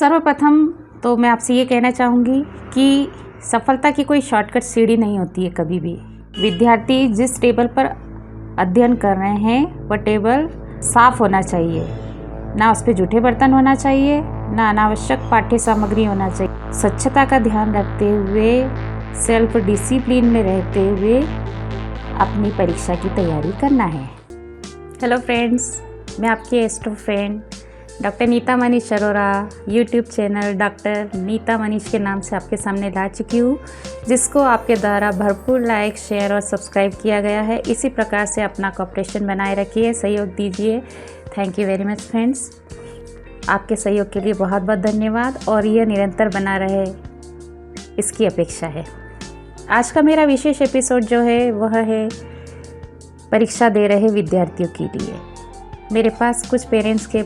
सर्वप्रथम तो मैं आपसे ये कहना चाहूँगी कि सफलता की कोई शॉर्टकट सीढ़ी नहीं होती है कभी भी। विद्यार्थी जिस टेबल पर अध्ययन कर रहे हैं वह टेबल साफ होना चाहिए, ना उस पर जूठे बर्तन होना चाहिए, ना अनावश्यक पाठ्य सामग्री होना चाहिए। स्वच्छता का ध्यान रखते हुए, सेल्फ डिसिप्लिन में रहते हुए अपनी परीक्षा की तैयारी करना है। हेलो फ्रेंड्स, मैं आपकी astro friend doctor Neeta Manish Arora YouTube channel doctor Neeta Manish के नाम से आपके सामने ला चुकी हूँ, जिसको आपके द्वारा भरपूर लाइक, शेयर और सब्सक्राइब किया गया है। इसी प्रकार से अपना कोऑपरेशन बनाए रखिए, सहयोग दीजिए। Thank you very much friends. आपके सहयोग के लिए बहुत बहुत धन्यवाद और यह निरंतर बना रहे, इसकी अपेक्षा है। आज का मेरा विशेष एपिसोड जो है वह है परीक्षा दे रहे विद्यार्थियों के लिए। मेरे पास कुछ पेरेंट्स के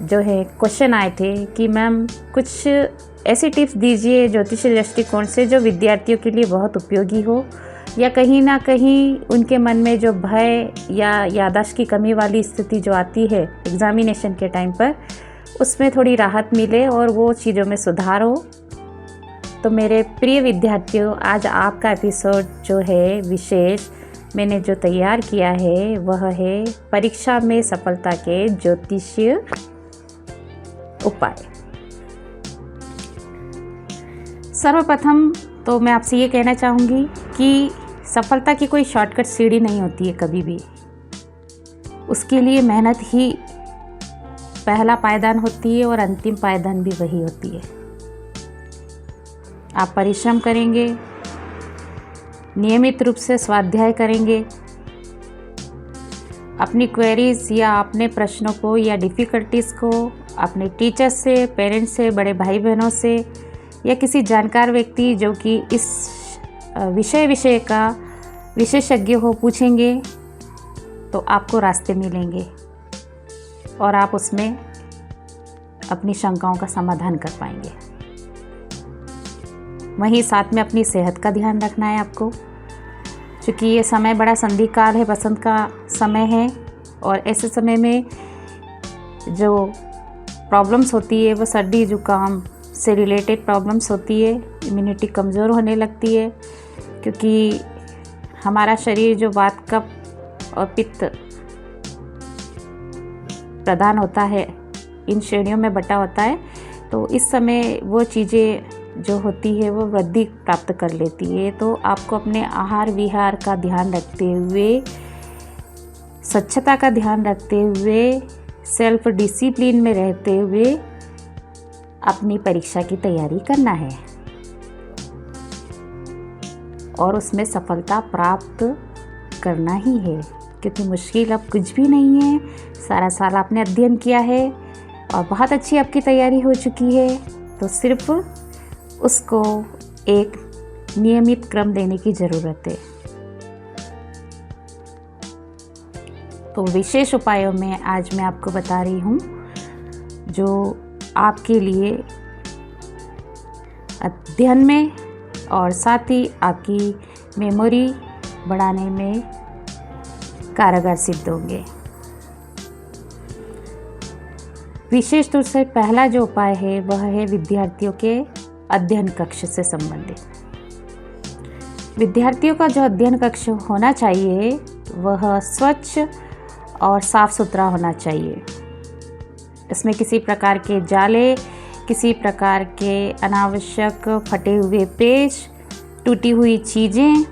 जो है क्वेश्चन आए थे कि मैम कुछ ऐसी टिप्स दीजिए ज्योतिष दृष्टिकोण से जो विद्यार्थियों के लिए बहुत उपयोगी हो, या कहीं ना कहीं उनके मन में जो भय या याददाश्त की कमी वाली स्थिति जो आती है एग्जामिनेशन के टाइम पर, उसमें थोड़ी राहत मिले और वो चीज़ों में सुधार हो। तो मेरे प्रिय विद्यार्थियों, आज आपका एपिसोड जो है विशेष मैंने जो तैयार किया है वह है परीक्षा में सफलता के ज्योतिषीय उपाय। सर्वप्रथम तो मैं आपसे ये कहना चाहूँगी कि सफलता की कोई शॉर्टकट सीढ़ी नहीं होती है कभी भी। उसके लिए मेहनत ही पहला पायदान होती है और अंतिम पायदान भी वही होती है। आप परिश्रम करेंगे, नियमित रूप से स्वाध्याय करेंगे, अपनी क्वेरीज या अपने प्रश्नों को या डिफ़िकल्टीज़ को अपने टीचर्स से, पेरेंट्स से, बड़े भाई बहनों से या किसी जानकार व्यक्ति जो कि इस विषय का विशेषज्ञ हो पूछेंगे तो आपको रास्ते मिलेंगे और आप उसमें अपनी शंकाओं का समाधान कर पाएंगे। वहीं साथ में अपनी सेहत का ध्यान रखना है आपको, क्योंकि ये समय बड़ा संधिकाल है, बसंत का समय है और ऐसे समय में जो प्रॉब्लम्स होती है वो सर्दी जुकाम से रिलेटेड प्रॉब्लम्स होती है। इम्यूनिटी कमज़ोर होने लगती है क्योंकि हमारा शरीर जो वात, कफ और पित्त प्रधान होता है, इन श्रेणियों में बटा होता है। तो इस समय वो चीज़ें जो होती है वो वृद्धि प्राप्त कर लेती है। तो आपको अपने आहार विहार का ध्यान रखते हुए, स्वच्छता का ध्यान रखते हुए, सेल्फ डिसिप्लिन में रहते हुए अपनी परीक्षा की तैयारी करना है और उसमें सफलता प्राप्त करना ही है, क्योंकि मुश्किल अब कुछ भी नहीं है। सारा साल आपने अध्ययन किया है और बहुत अच्छी आपकी तैयारी हो चुकी है, तो सिर्फ उसको एक नियमित क्रम देने की ज़रूरत है। तो विशेष उपायों में आज मैं आपको बता रही हूँ जो आपके लिए अध्ययन में और साथ ही आपकी मेमोरी बढ़ाने में कारगर सिद्ध होंगे। विशेष रूप से पहला जो उपाय है वह है विद्यार्थियों के अध्ययन कक्ष से संबंधित। विद्यार्थियों का जो अध्ययन कक्ष होना चाहिए वह स्वच्छ और साफ सुथरा होना चाहिए। इसमें किसी प्रकार के जाले, किसी प्रकार के अनावश्यक फटे हुए पेज, टूटी हुई चीज़ें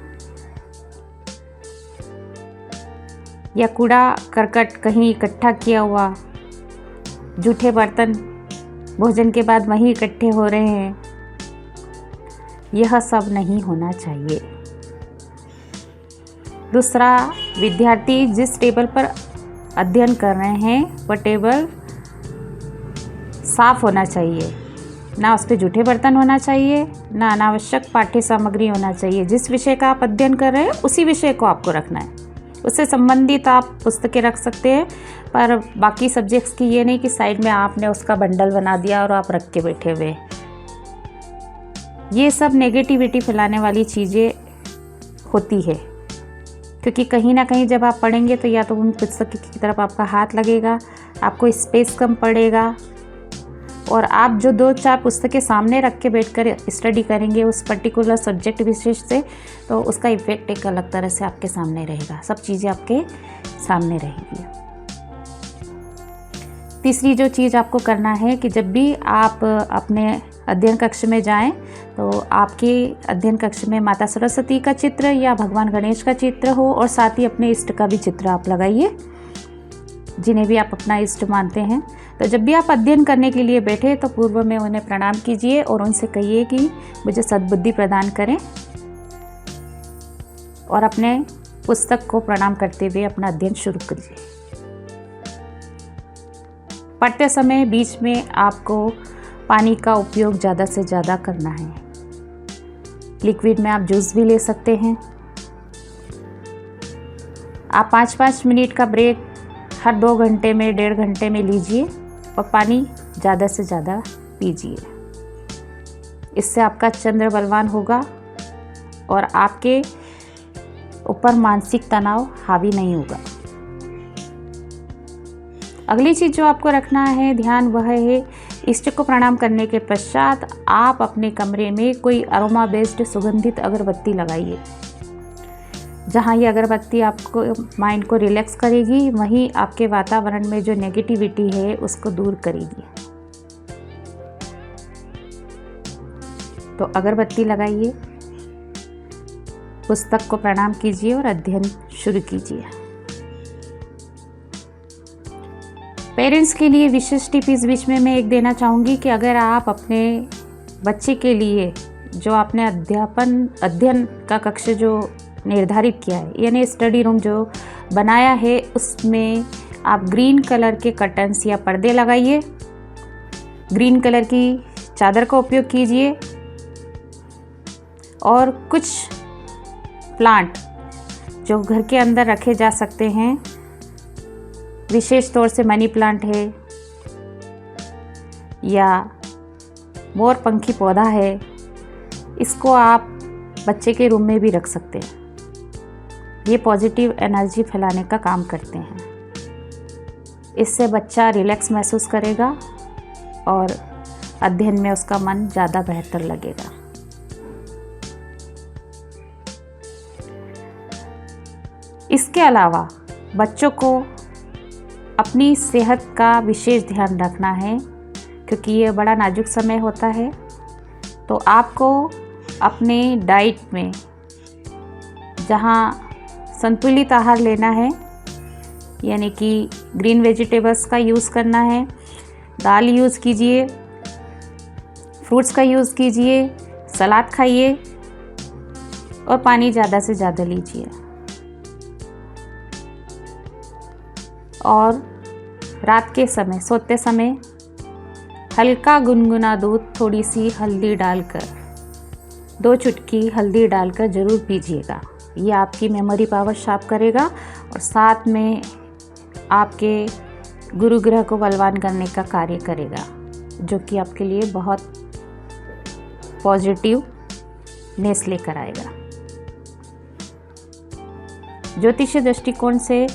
या कूड़ा करकट कहीं इकट्ठा किया हुआ, जूठे बर्तन भोजन के बाद वहीं इकट्ठे हो रहे हैं, यह सब नहीं होना चाहिए। दूसरा, विद्यार्थी जिस टेबल पर अध्ययन कर रहे हैं वह टेबल साफ होना चाहिए, ना उस पर जूठे बर्तन होना चाहिए, ना अनावश्यक पाठ्य सामग्री होना चाहिए। जिस विषय का आप अध्ययन कर रहे हैं उसी विषय को आपको रखना है। उससे संबंधित आप पुस्तकें रख सकते हैं, पर बाकी सब्जेक्ट्स की ये नहीं कि साइड में आपने उसका बंडल बना दिया और आप रख के बैठे हुए। ये सब नेगेटिविटी फैलाने वाली चीज़ें होती है, क्योंकि कहीं ना कहीं जब आप पढ़ेंगे तो या तो उन पुस्तक की तरफ आपका हाथ लगेगा, आपको स्पेस कम पड़ेगा और आप जो 2-4 पुस्तकें सामने रख के बैठकर स्टडी करेंगे उस पर्टिकुलर सब्जेक्ट विशेष से, तो उसका इफ़ेक्ट एक अलग तरह से आपके सामने रहेगा, सब चीज़ें आपके सामने रहेगी। तीसरी जो चीज़ आपको करना है कि जब भी आप अपने अध्ययन कक्ष में जाएं तो आपके अध्ययन कक्ष में माता सरस्वती का चित्र या भगवान गणेश का चित्र हो, और साथ ही अपने इष्ट का भी चित्र आप लगाइए, जिन्हें भी आप अपना इष्ट मानते हैं। तो जब भी आप अध्ययन करने के लिए बैठे तो पूर्व में उन्हें प्रणाम कीजिए और उनसे कहिए कि मुझे सद्बुद्धि प्रदान करें, और अपने पुस्तक को प्रणाम करते हुए अपना अध्ययन शुरू कीजिए। पढ़ते समय बीच में आपको पानी का उपयोग ज़्यादा से ज़्यादा करना है। लिक्विड में आप जूस भी ले सकते हैं। आप 5-5 मिनट का ब्रेक हर 2 घंटे में, 1.5 घंटे में लीजिए और पानी ज़्यादा से ज़्यादा पीजिए। इससे आपका चंद्र बलवान होगा और आपके ऊपर मानसिक तनाव हावी नहीं होगा। अगली चीज़ जो आपको रखना है ध्यान, वह है इष्ट को प्रणाम करने के पश्चात आप अपने कमरे में कोई अरोमा बेस्ड सुगंधित अगरबत्ती लगाइए। जहाँ ये अगरबत्ती आपको माइंड को रिलैक्स करेगी, वहीं आपके वातावरण में जो नेगेटिविटी है उसको दूर करेगी। तो अगरबत्ती लगाइए, पुस्तक को प्रणाम कीजिए और अध्ययन शुरू कीजिए। पेरेंट्स के लिए विशेष टिप इस बीच में मैं एक देना चाहूँगी कि अगर आप अपने बच्चे के लिए जो आपने अध्ययन का कक्ष जो निर्धारित किया है, यानी स्टडी रूम जो बनाया है, उसमें आप ग्रीन कलर के कर्टन्स या पर्दे लगाइए, ग्रीन कलर की चादर का उपयोग कीजिए, और कुछ प्लांट जो घर के अंदर रखे जा सकते हैं, विशेष तौर से मनी प्लांट है या मोरपंखी पौधा है, इसको आप बच्चे के रूम में भी रख सकते हैं। ये पॉजिटिव एनर्जी फैलाने का काम करते हैं। इससे बच्चा रिलैक्स महसूस करेगा और अध्ययन में उसका मन ज़्यादा बेहतर लगेगा। इसके अलावा बच्चों को अपनी सेहत का विशेष ध्यान रखना है, क्योंकि ये बड़ा नाजुक समय होता है। तो आपको अपने डाइट में जहाँ संतुलित आहार लेना है, यानी कि ग्रीन वेजिटेबल्स का यूज़ करना है, दाल यूज़ कीजिए, फ्रूट्स का यूज़ कीजिए, सलाद खाइए और पानी ज़्यादा से ज़्यादा लीजिए। और रात के समय, सोते समय हल्का गुनगुना दूध थोड़ी सी हल्दी डालकर, 2 चुटकी हल्दी डालकर ज़रूर पीजिएगा। ये आपकी मेमोरी पावर शार्प करेगा और साथ में आपके गुरु ग्रह को बलवान करने का कार्य करेगा, जो कि आपके लिए बहुत पॉजिटिवनेस लेकर आएगा। ज्योतिषीय दृष्टिकोण से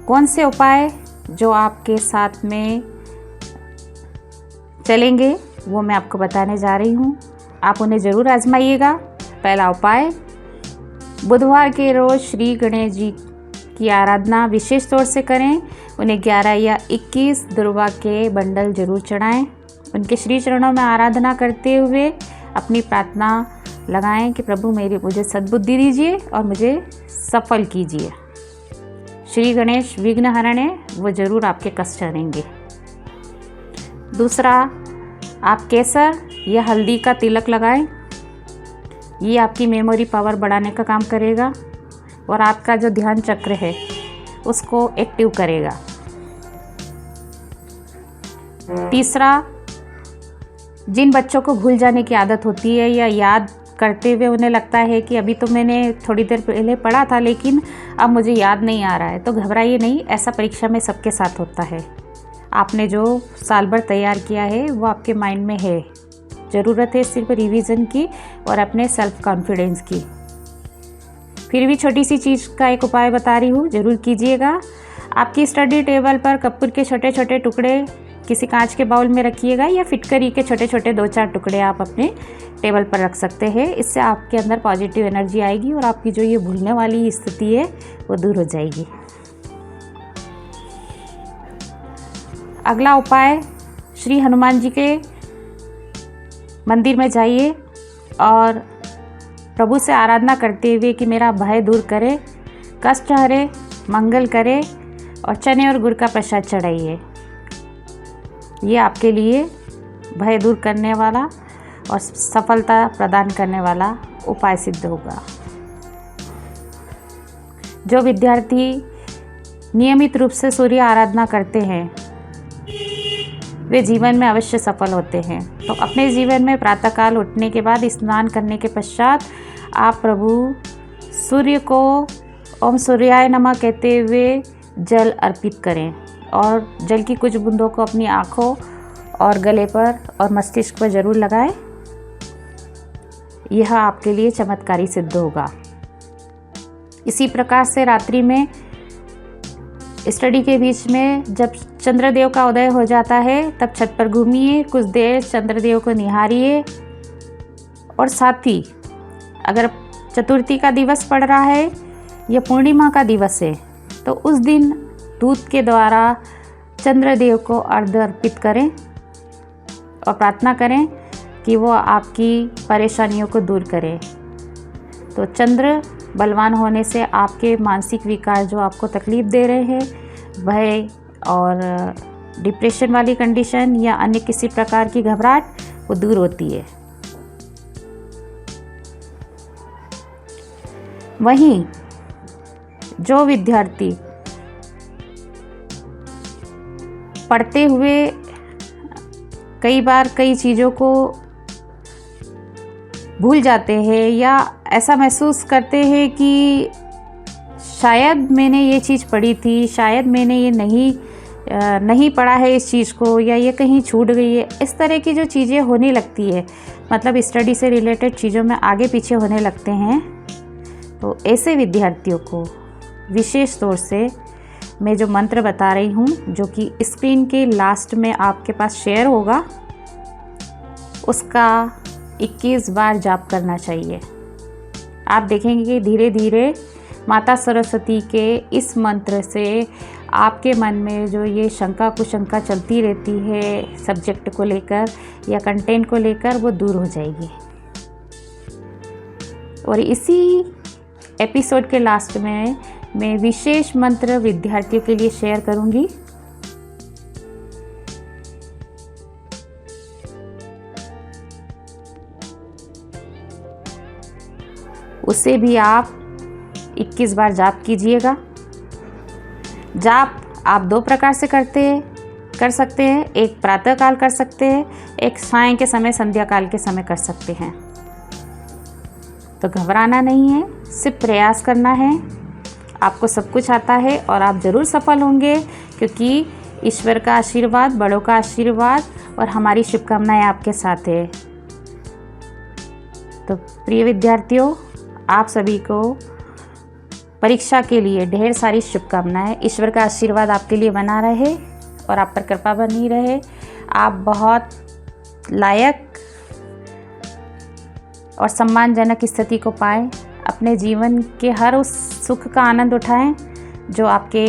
कौन से उपाय जो आपके साथ में चलेंगे वो मैं आपको बताने जा रही हूँ। आप उन्हें ज़रूर आजमाइएगा। पहला उपाय, बुधवार के रोज़ श्री गणेश जी की आराधना विशेष तौर से करें। उन्हें 11 या 21 दुर्वा के बंडल जरूर चढ़ाएं। उनके श्री चरणों में आराधना करते हुए अपनी प्रार्थना लगाएं कि प्रभु मुझे सद्बुद्धि दीजिए और मुझे सफल कीजिए। श्री गणेश विघ्नहरण है, वो ज़रूर आपके कष्ट हरेंगे। दूसरा, आप केसर या हल्दी का तिलक लगाएं। ये आपकी मेमोरी पावर बढ़ाने का काम करेगा और आपका जो ध्यान चक्र है उसको एक्टिव करेगा। तीसरा, जिन बच्चों को भूल जाने की आदत होती है या याद करते हुए उन्हें लगता है कि अभी तो मैंने थोड़ी देर पहले पढ़ा था लेकिन अब मुझे याद नहीं आ रहा है, तो घबराइए नहीं, ऐसा परीक्षा में सबके साथ होता है। आपने जो साल भर तैयार किया है वो आपके माइंड में है। ज़रूरत है सिर्फ रिवीजन की और अपने सेल्फ कॉन्फिडेंस की। फिर भी छोटी सी चीज़ का एक उपाय बता रही हूँ, ज़रूर कीजिएगा। आपकी स्टडी टेबल पर कपूर के छोटे छोटे टुकड़े किसी कांच के बाउल में रखिएगा या फिटकरी के छोटे छोटे 2-4 टुकड़े आप अपने टेबल पर रख सकते हैं। इससे आपके अंदर पॉजिटिव एनर्जी आएगी और आपकी जो ये भूलने वाली स्थिति है वो दूर हो जाएगी। अगला उपाय, श्री हनुमान जी के मंदिर में जाइए और प्रभु से आराधना करते हुए कि मेरा भय दूर करे, कष्ट हरे, मंगल करे और चने और गुड़ का प्रसाद चढ़ाइए। ये आपके लिए भय दूर करने वाला और सफलता प्रदान करने वाला उपाय सिद्ध होगा। जो विद्यार्थी नियमित रूप से सूर्य आराधना करते हैं वे जीवन में अवश्य सफल होते हैं। तो अपने जीवन में प्रातःकाल उठने के बाद स्नान करने के पश्चात आप प्रभु सूर्य को ओम सूर्याय नमः कहते हुए जल अर्पित करें और जल की कुछ बूंदों को अपनी आँखों और गले पर और मस्तिष्क पर जरूर लगाएं। यह आपके लिए चमत्कारी सिद्ध होगा। इसी प्रकार से रात्रि में स्टडी के बीच में जब चंद्रदेव का उदय हो जाता है तब छत पर घूमिए, कुछ देर चंद्रदेव को निहारिए और साथ ही अगर चतुर्थी का दिवस पड़ रहा है या पूर्णिमा का दिवस है तो उस दिन दूध के द्वारा चंद्रदेव को अर्घ्य अर्पित करें और प्रार्थना करें कि वो आपकी परेशानियों को दूर करे। तो चंद्र बलवान होने से आपके मानसिक विकार जो आपको तकलीफ़ दे रहे हैं, भय और डिप्रेशन वाली कंडीशन या अन्य किसी प्रकार की घबराहट, वो दूर होती है। वहीं जो विद्यार्थी पढ़ते हुए कई बार कई चीज़ों को भूल जाते हैं या ऐसा महसूस करते हैं कि शायद मैंने ये चीज़ पढ़ी थी, शायद मैंने ये नहीं पढ़ा है इस चीज़ को, या ये कहीं छूट गई है, इस तरह की जो चीज़ें होने लगती है, मतलब स्टडी से रिलेटेड चीज़ों में आगे पीछे होने लगते हैं, तो ऐसे विद्यार्थियों को विशेष तौर से मैं जो मंत्र बता रही हूँ, जो कि स्क्रीन के लास्ट में आपके पास शेयर होगा, उसका 21 बार जाप करना चाहिए। आप देखेंगे कि धीरे धीरे माता सरस्वती के इस मंत्र से आपके मन में जो ये शंका कुशंका चलती रहती है सब्जेक्ट को लेकर या कंटेंट को लेकर, वो दूर हो जाएगी। और इसी एपिसोड के लास्ट में मैं विशेष मंत्र विद्यार्थियों के लिए शेयर करूंगी। उसे भी आप 21 बार जाप कीजिएगा। जाप आप 2 प्रकार से कर सकते हैं। एक प्रातःकाल कर सकते हैं, एक सायं के समय, संध्या काल के समय कर सकते हैं। तो घबराना नहीं है, सिर्फ प्रयास करना है। आपको सब कुछ आता है और आप ज़रूर सफल होंगे, क्योंकि ईश्वर का आशीर्वाद, बड़ों का आशीर्वाद और हमारी शुभकामनाएं आपके साथ है। तो प्रिय विद्यार्थियों, आप सभी को परीक्षा के लिए ढेर सारी शुभकामनाएं। ईश्वर का आशीर्वाद आपके लिए बना रहे और आप पर कृपा बनी रहे। आप बहुत लायक और सम्मानजनक स्थिति को पाएं, अपने जीवन के हर उस सुख का आनंद उठाएं जो आपके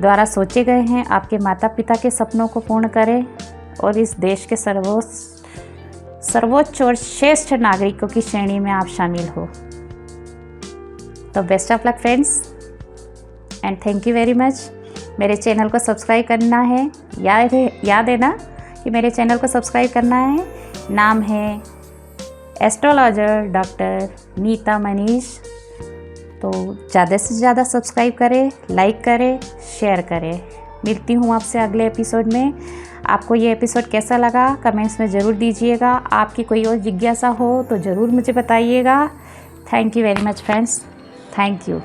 द्वारा सोचे गए हैं, आपके माता पिता के सपनों को पूर्ण करें और इस देश के सर्वोच्च और श्रेष्ठ नागरिकों की श्रेणी में आप शामिल हो। तो best of luck friends and thank you very much. मेरे चैनल को सब्सक्राइब करना है, याद है ना कि मेरे चैनल को सब्सक्राइब करना है। नाम है एस्ट्रोलॉजर डॉक्टर नीता मनीष। तो ज़्यादा से ज़्यादा सब्सक्राइब करें, लाइक करें, शेयर करें। मिलती हूँ आपसे अगले एपिसोड में। आपको ये एपिसोड कैसा लगा कमेंट्स में ज़रूर दीजिएगा। आपकी कोई और जिज्ञासा हो तो ज़रूर मुझे बताइएगा। Thank you very much friends, thank you.